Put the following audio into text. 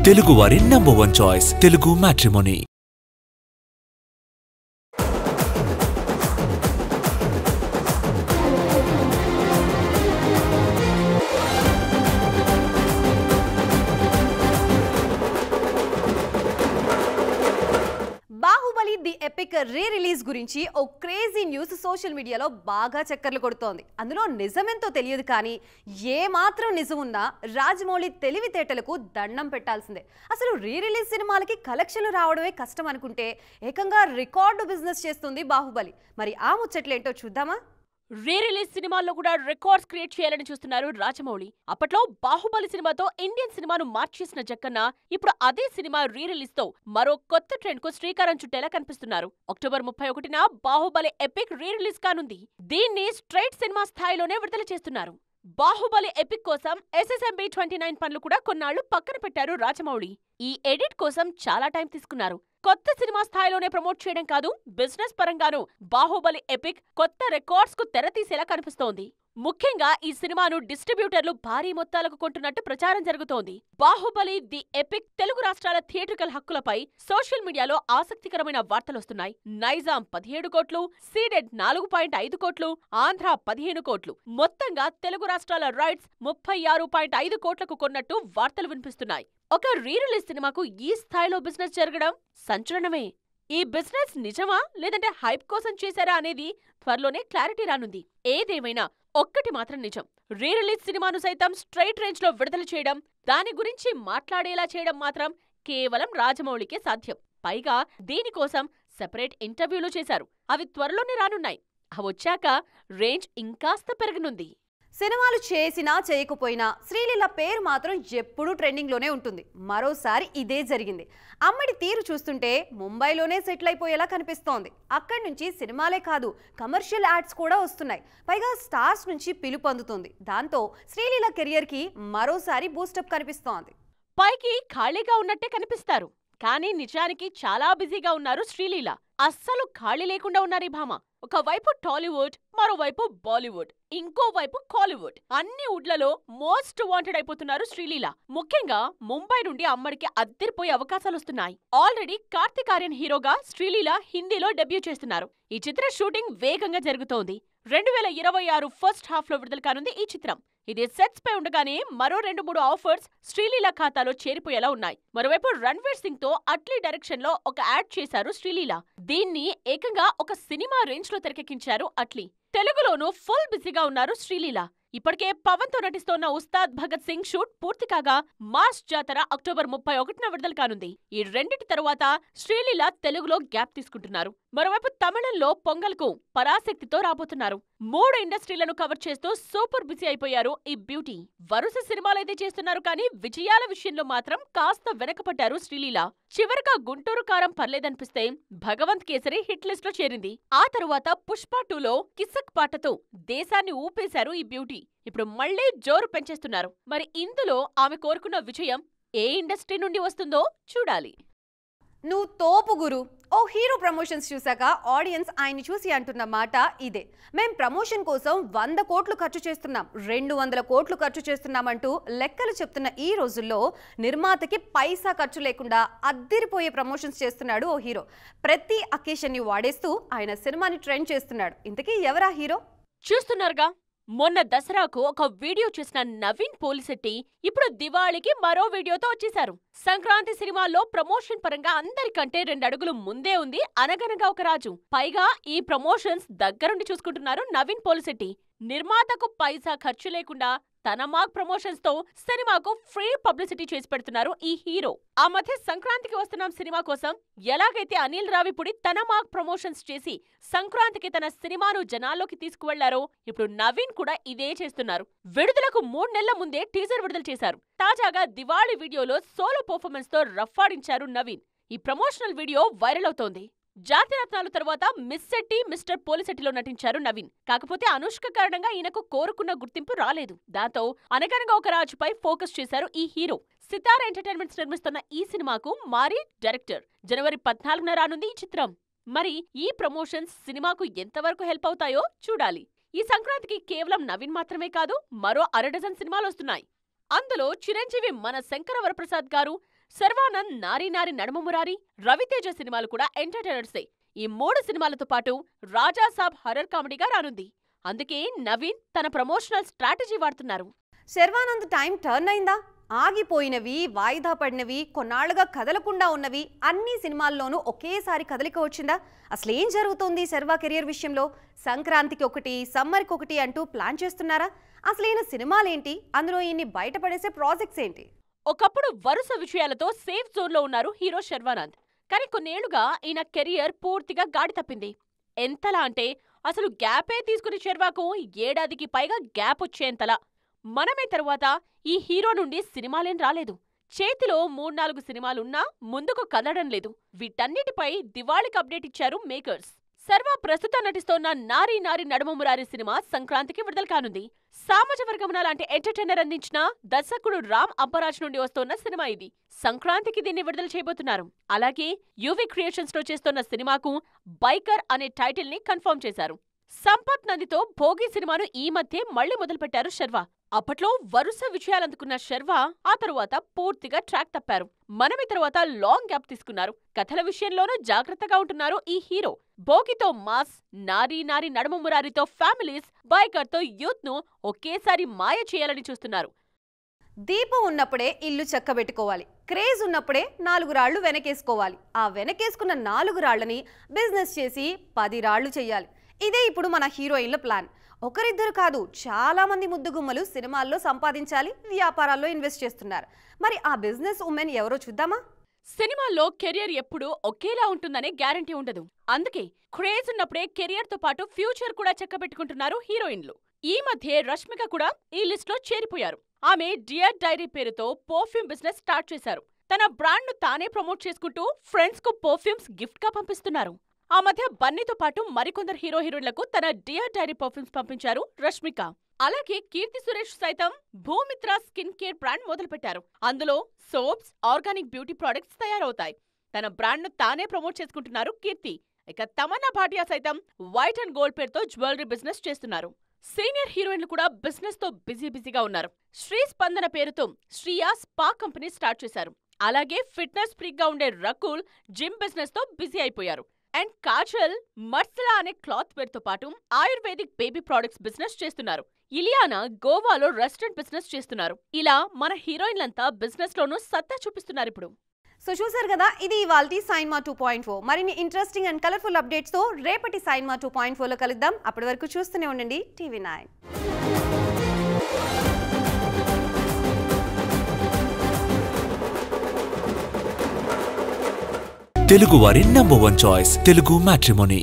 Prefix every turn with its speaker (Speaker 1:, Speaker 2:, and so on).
Speaker 1: తెలుగువారి #1 choice Telugu matrimony.
Speaker 2: Baahubali the epic rerelease గురించి ఓ క్రేజీ న్యూస్ సోషల్ మీడియాలో బాగా చక్కర్లు కొడుతోంది. అందులో నిజమెంతో తెలియదు కానీ ఏ మాత్రం నిజం ఉన్నా రాజమౌళి తెలివితేటలకు దండం పెట్టాల్సిందే. అసలు రీ-రిలీజ్ సినిమాలకి కలెక్షన్లు రావడమే కష్టం అనుకుంటే ఏకంగా రికార్డు బిజినెస్ చేస్తుంది బాహుబలి. మరి ఆ ముచ్చట్లేంటో చూద్దామా?
Speaker 3: రీ-రిలీజ్ సినిమాల్లో కూడా రికార్డ్స్ క్రియేట్ చేయాలని చూస్తున్నారు రాజమౌళి. అప్పట్లో బాహుబలి సినిమాతో ఇండియన్ సినిమాను మార్చేసిన జక్కన్న ఇప్పుడు అదే సినిమా రీ-రిలీజ్ తో మరో కొత్త ట్రెండ్ కు శ్రీకారం చుట్టేలా కనిపిస్తున్నారు. అక్టోబర్ 31న బాహుబలి ఎపిక్ రీ-రిలీజ్ కానుంది. దీన్ని స్ట్రైట్ సినిమా స్థాయిలోనే విడుదల చేస్తున్నారు. బాహుబలి ఎపిక్ కోసం SSMB 29 పనులు కూడా కొన్నాళ్లు పక్కన పెట్టారు రాజమౌళి. ఈ ఎడిట్ కోసం చాలా టైం తీసుకున్నారు. కొత్త సినిమా స్థాయిలోనే ప్రమోట్ చేయడం కాదు, బిజినెస్ పరంగానూ బాహుబలి ఎపిక్ కొత్త రికార్డ్స్ కు తెరతీసేలా కనిపిస్తోంది. ముఖ్యంగా ఈ సినిమాను డిస్ట్రిబ్యూటర్లు భారీ మొత్తాలకు కొంటున్నట్టు ప్రచారం జరుగుతోంది. బాహుబలి ది ఎపిక్ తెలుగు రాష్ట్రాల థియేట్రికల్ హక్కులపై సోషల్ మీడియాలో ఆసక్తికరమైన వార్తలొస్తున్నాయి. నైజాం 17 కోట్లు, సీడెడ్ 4.5 కోట్లు, ఆంధ్ర 15 కోట్లు, మొత్తంగా తెలుగు రాష్ట్రాల రైట్స్ 36.5 కోట్లకు కొన్నట్టు వార్తలు వినిపిస్తున్నాయి. ఒక రీ-రిలీజ్ సినిమాకు ఈ స్థాయిలో బిజినెస్ జరగడం సంచలనమే. ఈ బిజినెస్ నిజమా లేదంటే హైప్ కోసం చేశారా అనేది త్వరలోనే క్లారిటీ రానుంది. ఏదేమైనా ఒక్కటి మాత్రం నిజం, రీ-రిలీజ్ సినిమాను సైతం స్ట్రైట్ రేంజ్ లో విడుదల చేయడం, దాని గురించి మాట్లాడేలా చేయడం మాత్రం కేవలం రాజమౌళికే సాధ్యం. పైగా దీనికోసం సెపరేట్ ఇంటర్వ్యూలు చేశారు. అవి త్వరలోనే రానున్నాయి. అవొచ్చాక రేంజ్ ఇంకాస్త పెరగనుంది.
Speaker 2: సినిమాలు చేసినా చేయకపోయినా శ్రీలీల పేరు మాత్రం ఎప్పుడూ ట్రెండింగ్లోనే ఉంటుంది. మరోసారి ఇదే జరిగింది. అమ్మడి తీరు చూస్తుంటే ముంబైలోనే సెటిల్ అయిపోయేలా కనిపిస్తోంది. అక్కడి నుంచి సినిమాలే కాదు, కమర్షియల్ యాడ్స్ కూడా వస్తున్నాయి. పైగా స్టార్స్ నుంచి పిలుపు అందుతుంది. దాంతో శ్రీలీల కెరియర్కి మరోసారి బూస్టప్ కనిపిస్తోంది.
Speaker 3: పైకి ఖాళీగా ఉన్నట్టే కనిపిస్తారు, కానీ నిజానికి చాలా బిజీగా ఉన్నారు శ్రీలీల. అస్సలు ఖాళీ లేకుండా ఉన్నారు ఈ భామ. ఒకవైపు టాలీవుడ్, మరోవైపు బాలీవుడ్, ఇంకోవైపు కాలీవుడ్, అన్ని వుడ్లలో మోస్ట్ వాంటెడ్ అయిపోతున్నారు శ్రీలీల. ముఖ్యంగా ముంబై నుండి అమ్మడికి అద్దరిపోయే అవకాశాలొస్తున్నాయి. ఆల్రెడీ కార్తిక్ ఆర్యన్ హీరోగా శ్రీలీల హిందీలో డెబ్యూ చేస్తున్నారు. ఈ చిత్ర షూటింగ్ వేగంగా జరుగుతోంది. 2026 ఫస్ట్ హాఫ్ లో విడుదల కానుంది ఈ చిత్రం. ఇది సెట్స్ పై ఉండగానే మరో 2-3 ఆఫర్స్ శ్రీలీల ఖాతాలో చేరిపోయేలా ఉన్నాయి. మరోవైపు రణ్వీర్ సింగ్ తో అట్లీ డైరెక్షన్ లో ఒక యాడ్ చేశారు శ్రీలీల. దీన్ని ఏకంగా ఒక సినిమా రేంజ్ లో తెరకెక్కించారు అట్లీ. తెలుగులోనూ ఫుల్ బిజీగా ఉన్నారు శ్రీలీల. ఇప్పటికే పవన్ తో నటిస్తోన్న ఉస్తాద్ భగత్ సింగ్ షూట్ పూర్తి కాగా మాస్ జాతర అక్టోబర్ 31న విడుదల కానుంది. ఈ రెండిటి తరువాత శ్రీలీల తెలుగులో గ్యాప్ తీసుకుంటున్నారు. మరోవైపు తమిళంలో పొంగల్కు పరాశక్తితో రాబోతున్నారు. 3 ఇండస్ట్రీలను కవర్ చేస్తూ సూపర్ బిజీ అయిపోయారు ఈ బ్యూటీ. వరుస సినిమాలైతే చేస్తున్నారు కానీ విజయాల విషయంలో మాత్రం కాస్త వెనకపడ్డారు శ్రీలీల. చివరగా గుంటూరు కారం పర్లేదనిపిస్తే భగవంత్ కేసరి హిట్ లిస్ట్ లో చేరింది. ఆ తరువాత పుష్ప 2లో కిసక్ పాటతో దేశాన్ని ఊపేశారు ఈ బ్యూటీ. ఇప్పుడు మళ్లీ జోరు పెంచేస్తున్నారు. మరి ఇందులో ఆమె కోరుకున్న విజయం ఏ ఇండస్ట్రీ నుండి వస్తుందో చూడాలి.
Speaker 2: నువ్వు తోపు గురు. ఓ హీరో ప్రమోషన్స్ చూశాక ఆడియన్స్ ఆయన్ని చూసి అంటున్న మాట ఇదే. మేం ప్రమోషన్ కోసం 100 కోట్లు ఖర్చు చేస్తున్నాం, 200 కోట్లు ఖర్చు చేస్తున్నామంటూ లెక్కలు చెప్తున్న ఈ రోజుల్లో నిర్మాతకి పైసా ఖర్చు లేకుండా అద్దిరిపోయే ప్రమోషన్స్ చేస్తున్నాడు ఓ హీరో. ప్రతి అకేషన్ని వాడేస్తూ ఆయన సినిమాని ట్రెండ్ చేస్తున్నాడు. ఇంతకీ ఎవరా హీరో?
Speaker 3: చూస్తున్నారుగా, మొన్న దసరాకు ఒక వీడియో చేసిన నవీన్ పోలిశెట్టి ఇప్పుడు దివాళీకి మరో వీడియోతో వచ్చేశారు. సంక్రాంతి సినిమాల్లో ప్రమోషన్ పరంగా అందరికంటే 2 అడుగులు ముందే ఉంది అనగనగా ఒక రాజు. పైగా ఈ ప్రమోషన్స్ దగ్గరుండి చూసుకుంటున్నారు నవీన్ పోలిశెట్టి. నిర్మాతకు పైసా ఖర్చు లేకుండా తన మాక్ ప్రమోషన్స్ తో సినిమాకు ఫ్రీ పబ్లిసిటీ చేసి పెడుతున్నారు ఈ హీరో. ఆ మధ్య సంక్రాంతికి వస్తున్నాం సినిమా కోసం ఎలాగైతే అనిల్ రావిపూడి తన మాక్ ప్రమోషన్స్ చేసి సంక్రాంతికి తన సినిమాను జనాల్లోకి తీసుకువెళ్లారో ఇప్పుడు నవీన్ కూడా ఇదే చేస్తున్నారు. విడుదలకు 3 నెలల ముందే టీజర్ విడుదల చేశారు. తాజాగా దివాళీ వీడియోలో సోలో పర్ఫార్మెన్స్ తో రఫ్ఫాడించారు నవీన్. ఈ ప్రమోషనల్ వీడియో వైరల్ అవుతోంది. జాతిరత్నాలు తర్వాత మిస్ శెట్టి, మిస్టర్ పోలిశెట్టిలో నటించారు నవీన్. కాకపోతే అనుష్క కారణంగా ఈయనకు కోరుకున్న గుర్తింపు రాలేదు. దాంతో అనగనగా ఒక రాజుపై ఫోకస్ చేశారు ఈ హీరో. సితార ఎంటర్టైన్మెంట్స్ నిర్మిస్తున్న ఈ సినిమాకు మారీ డైరెక్టర్. జనవరి 14న రానుంది ఈ చిత్రం. మరి ఈ ప్రమోషన్స్ సినిమాకు ఎంతవరకు హెల్ప్ అవుతాయో చూడాలి. ఈ సంక్రాంతికి కేవలం నవీన్ మాత్రమే కాదు, మరో 6 డజన్ సినిమాలు వస్తున్నాయి. అందులో చిరంజీవి మన శంకర వరప్రసాద్ గారు, శర్వానంద్ నారీ నారి నడుమ మురారి, రవితేజ సినిమాలు కూడా ఎంటర్టైనర్సే. ఈ 3 సినిమాలతో పాటు రాజాసాబ్ హర్రర్ కామెడీగా రానుంది. అందుకే నవీన్ తన ప్రమోషనల్ స్ట్రాటజీ వాడుతున్నారు.
Speaker 2: శర్వానంద్ టైం టర్న్ అయిందా? ఆగిపోయినవి, వాయిదా పడినవి, కొన్నాళ్లుగా కదలకుండా ఉన్నవి అన్ని సినిమాల్లోనూ ఒకేసారి కదలిక వచ్చిందా? అసలు ఏం జరుగుతోంది శర్వా కెరియర్ విషయంలో? సంక్రాంతికి ఒకటి, సమ్మర్కి ఒకటి అంటూ ప్లాన్ చేస్తున్నారా? అసలు ఈయన సినిమాలేంటి? అందులో ఈయన్ని బయటపడేసే ప్రాజెక్ట్స్ ఏంటి?
Speaker 3: ఒకప్పుడు వరుస విషయాలతో సేఫ్ జోన్లో ఉన్నారు హీరో శర్వానంద్. కానీ కొన్నేళ్లుగా ఈయన కెరియర్ పూర్తిగా గాడి తప్పింది. ఎంతలా అంటే అసలు గ్యాపే తీసుకుని శర్వాకు ఏడాదికి పైగా గ్యాప్ వచ్చేంతలా. మనమే తరువాత ఈ హీరో నుండి సినిమాలేం రాలేదు. చేతిలో 3-4 సినిమాలున్నా ముందుకు కదలడం లేదు. వీటన్నిటిపై దివాళికి అప్డేట్ ఇచ్చారు మేకర్స్. శర్వా ప్రస్తుతం నటిస్తోన్న నారీ నారి నడుమ మురారి సినిమా సంక్రాంతికి విడుదల కానుంది. సామాజ వర్గమున లాంటి ఎంటర్టైనర్ అందించిన దర్శకుడు రామ్ అంబరాజ్ నుండి వస్తోన్న సినిమా ఇది. సంక్రాంతికి దీన్ని విడుదల చేయబోతున్నారు. అలాగే యువి క్రియేషన్స్ లో చేస్తోన్న సినిమాకు బైకర్ అనే టైటిల్ ని కన్ఫర్మ్ చేశారు. సంపత్ నందితో భోగి సినిమాను ఈ మధ్య మళ్లీ మొదలుపెట్టారు శర్వా. అప్పట్లో వరుస విజయాలందుకున్న శర్వా ఆ తరువాత పూర్తిగా ట్రాక్ తప్పారు. మనమి తరువాత లాంగ్ గ్యాప్ తీసుకున్నారు. కథల విషయంలోనూ జాగ్రత్తగా ఉంటున్నారు ఈ హీరో. భోగితో మాస్, నారీ నారి నడుమ మురారితో ఫ్యామిలీస్, బైకర్తో యూత్ ను ఒకేసారి మాయ చేయాలని చూస్తున్నారు.
Speaker 2: దీపం ఉన్నప్పుడే ఇల్లు చక్కబెట్టుకోవాలి. క్రేజ్ ఉన్నప్పుడే 4 రాళ్లు వెనకేసుకోవాలి. ఆ వెనకేసుకున్న 4 రాళ్లని బిజినెస్ చేసి 10 రాళ్లు చెయ్యాలి. ఇదే ఇప్పుడు మన హీరోయిన్ల ప్లాన్. ఒకరిద్దరు కాదు, చాలా మంది ముద్దుగుమ్మలు సినిమాల్లో సంపాదించాలి, వ్యాపారాల్లో ఇన్వెస్ట్ చేస్తున్నారు. మరి ఆ బిజినెస్ ఉమెన్ ఎవరో చూద్దామా?
Speaker 3: సినిమాల్లో కెరియర్ ఎప్పుడూ ఒకేలా ఉంటుందనే గ్యారంటీ ఉండదు. అందుకే క్రేజ్ ఉన్నప్పుడే కెరియర్ తో పాటు ఫ్యూచర్ కూడా చక్కబెట్టుకుంటున్నారు హీరోయిన్లు. ఈ మధ్య రష్మిక కూడా ఈ లిస్ట్ లో చేరిపోయారు. ఆమె డియర్ డైరీ పేరుతో పర్ఫ్యూమ్ బిజినెస్ స్టార్ట్ చేశారు. తన బ్రాండ్ ను తానే ప్రమోట్ చేసుకుంటూ ఫ్రెండ్స్ కు పర్ఫ్యూమ్స్ గిఫ్ట్ గా పంపిస్తున్నారు. ఆ మధ్య బన్నీతో పాటు మరికొందరు హీరోయిన్లకు తన డియర్ డైరీ పర్ఫ్యూమ్స్ పంపించారు రష్మిక. అలాగే కీర్తి సురేష్ సైతం భూమిత్ర స్కిన్ కేర్ బ్రాండ్ మొదలుపెట్టారు. అందులో సోప్స్, ఆర్గానిక్ బ్యూటీ ప్రొడక్ట్స్ తయారవుతాయి. తన బ్రాండ్ ను తానే ప్రమోట్ చేసుకుంటున్నారు కీర్తి. ఇక తమన్నా భాటియా సైతం వైట్ అండ్ గోల్డ్ పేరుతో జ్యువెలరీ బిజినెస్ చేస్తున్నారు. సీనియర్ హీరోయిన్లు కూడా బిజినెస్ తో బిజీగా ఉన్నారు. శ్రీ స్పందన పేరుతో శ్రీయా స్పా కంపెనీ స్టార్ట్ చేశారు. అలాగే ఫిట్నెస్ ఫ్రీక్ గా ఉండే రకుల్ జిమ్ బిజినెస్ తో బిజీ అయిపోయారు. అండ్ కాజల్ మర్సలా అనే క్లాత్ పేరుతో పాటు ఆయుర్వేదిక్ బేబీ ప్రొడక్ట్స్ బిజినెస్ చేస్తున్నారు. ఇలియానా గోవాలో రెస్టారెంట్ బిజినెస్ చేస్తున్నారు. ఇలా మన హీరోయిన్లంతా బిజినెస్ లోనూ సత్తా చూపిస్తున్నారు ఇప్పుడు.
Speaker 2: సో చూసారు కదా, ఇది ఇవాల్టి సైన్మా 2.4. మరిన్ని ఇంట్రెస్టింగ్ అండ్ కలర్ఫుల్ అప్డేట్స్ తో రేపటి సైన్మా 2.4 లో కలుద్దాం. అప్పటి వరకు చూస్తూనే ఉండండి TV9.
Speaker 1: తెలుగు వారి నంబర్ 1 చాయిస్ తెలుగు మ్యాట్రిమోనీ.